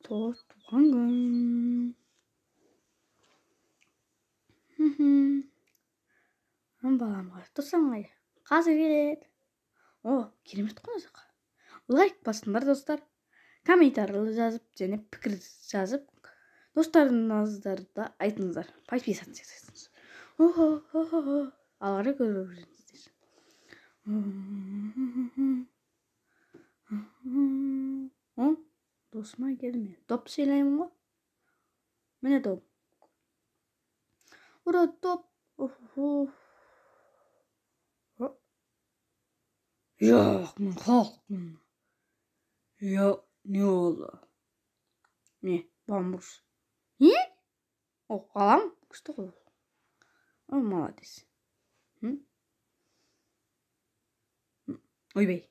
Tuğan gün. Балам тұрсаң қайда? Қазір келеді. О, керемет қой өзі. Лайк басыңдар достар. Комментарий жазып, және пікір жазып, достарыңыздарда айтыңыздар. Подписаться етіңіздер. Ары қарай көріп жүріңіздер. Досыма келме. Доп сыйлаймын ғой. Міне доп. Ура, доп. Жоқ, мен халықпын. Не oldu? Ne? Bambus. Ne? O kalam küstü kız. O молодец. Oy bey.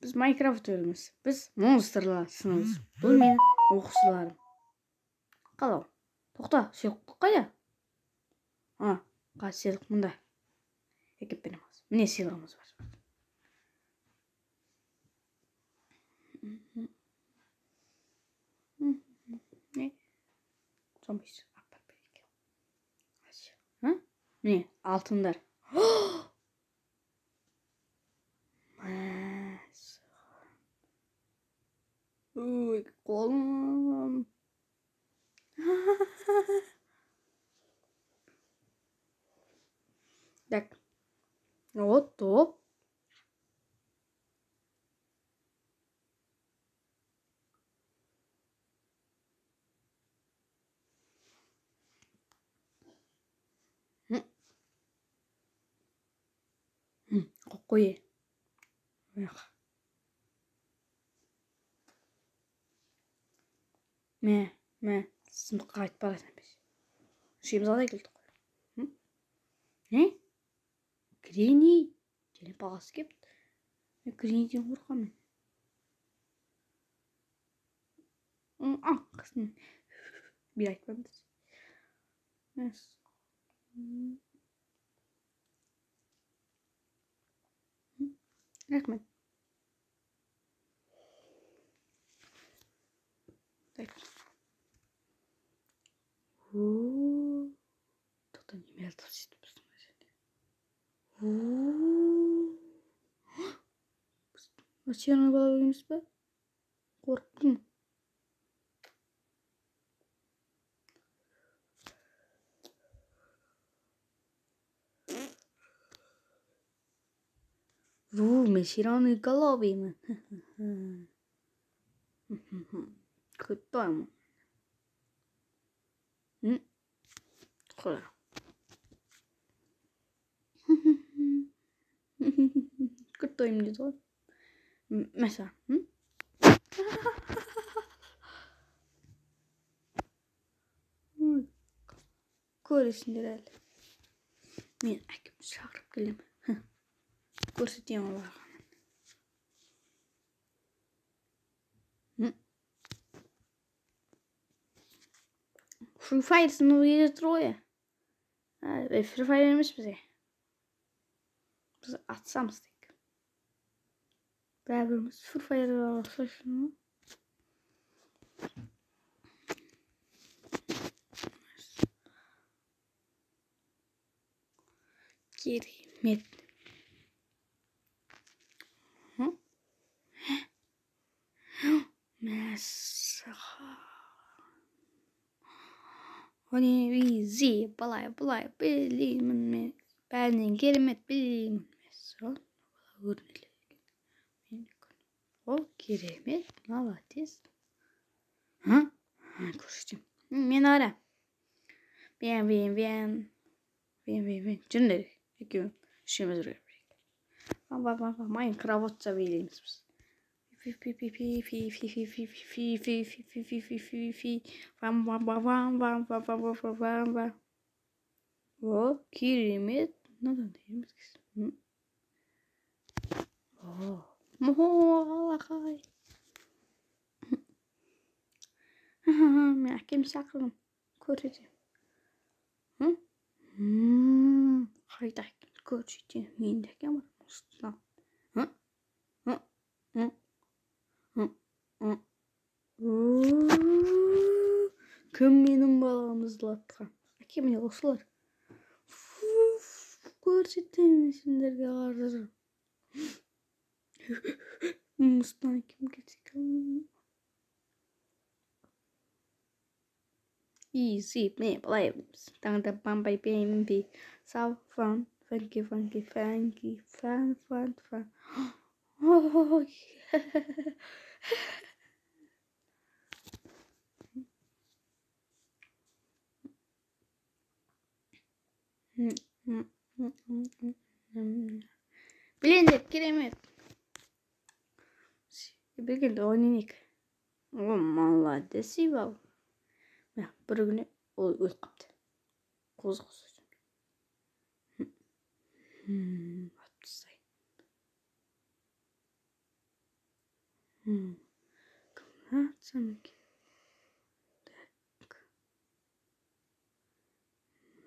Biz Minecraft oynuyoruz. Biz monsterlarsınız. Бұл менің оқушыларым. Қалау. Тоқта, сыйлық қайда? Қазір сыйлық мұнда. Әкеп береміз. Міне сыйлығымыз бар. Ne? Zombies. Ne? Altınlar. Uy, kolum. Так. Вот топ. Қой. Мә, сыныпқа қайтып барасың біз. Шеміз алай келдік қой. Не? Грени. Және бағасы кепті. Мен Грениден қорқамын. Қыздың. Bir айтпам біз. Рахмет. Так. Тоқта неме алтып сөйтіп тұрсың. Сені бала емес пе? Қорықтың. Мен сираны головеймін. Күттоймын. Қой. Күттоймын дейді ғой. Mesela. Көресіңдер әлі. Мен әкемді шақырып келемін. Көрсетейін оларға. Free Fire сынуы трое. Free Fire емес бізде. Біз атсамыз тек. Бәрібіріміз Free Fire'ға ұқсайсың. Керемет. Мәссіға. Оны визи, былай, білеймін мен. Бәрінен керемет білеймін. Мәссіға. О, керемет, молодец. Көрсетейін. Мен ара. Бен. Жүндер. Екеуін үшеміз үргіп. Майнкрафтта билейміз біз. О, керемет. Надан дейміз кесіп. Алақай. Мен әкем шақырдым. Көрсетейін. Қайда көрсетейін. Менде кем бар? Мұстан. Кім менің баламызды латқан? Әке, міне осылар. Көрсетемін сендерге қазір. Мұстан кім кетсек? Easy, ne, bilemiz. Tanda bambay baby. So fun, funky, funky, funky, fun. Oh, Blender kiremet. Bir gün de oynayık. Vallahi desi var. Bir gün uyup kaptı. Koz. Atsay. Atsam ki.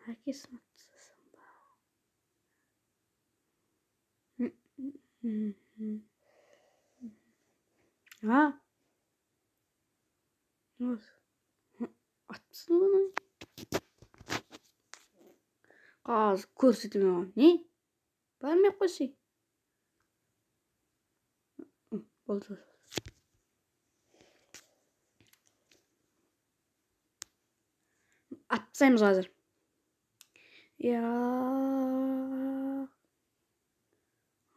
Herkes atsasın Ha? Nasıl? Atsın bunu. Kaz ko'rsatmayman. Ne? Barmay qo'ying. Bo'ldi. Atsaymiz hozir. Ya.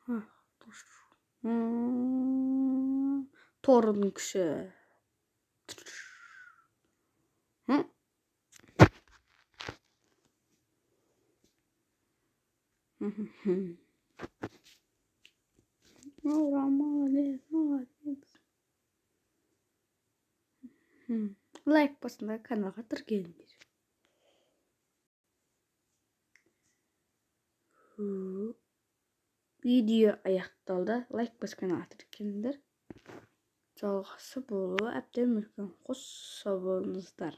Ha, Torun kushi. Молодец. Лайк басыңдар, каналға тіркеліңдер. Видео аяқталды. Лайк бас каналға тіркеліңдер. Жалғасы болуы әбден мүмкін. Қоса болыңыздар.